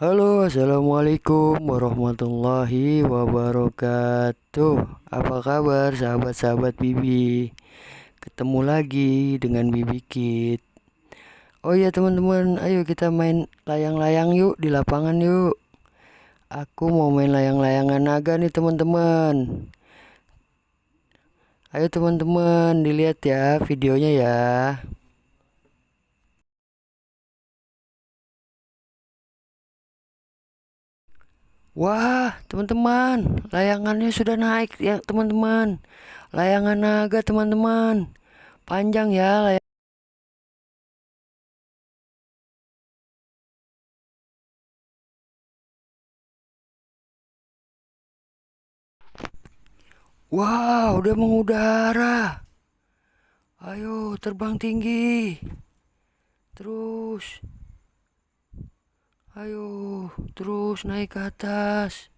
Halo, assalamualaikum warahmatullahi wabarakatuh. Apa kabar, sahabat-sahabat Bibi? Ketemu lagi dengan Bibi Kit. Oh iya, teman-teman, ayo kita main layang-layang yuk di lapangan yuk. Aku mau main layang-layangan naga nih, teman-teman. Ayo, teman-teman, dilihat ya videonya ya. Wah, teman-teman, layangannya sudah naik ya, teman-teman. Layangan naga, teman-teman. Panjang ya. Wah, udah mengudara. Ayo terbang tinggi. Terus, ayo terus naik ke atas.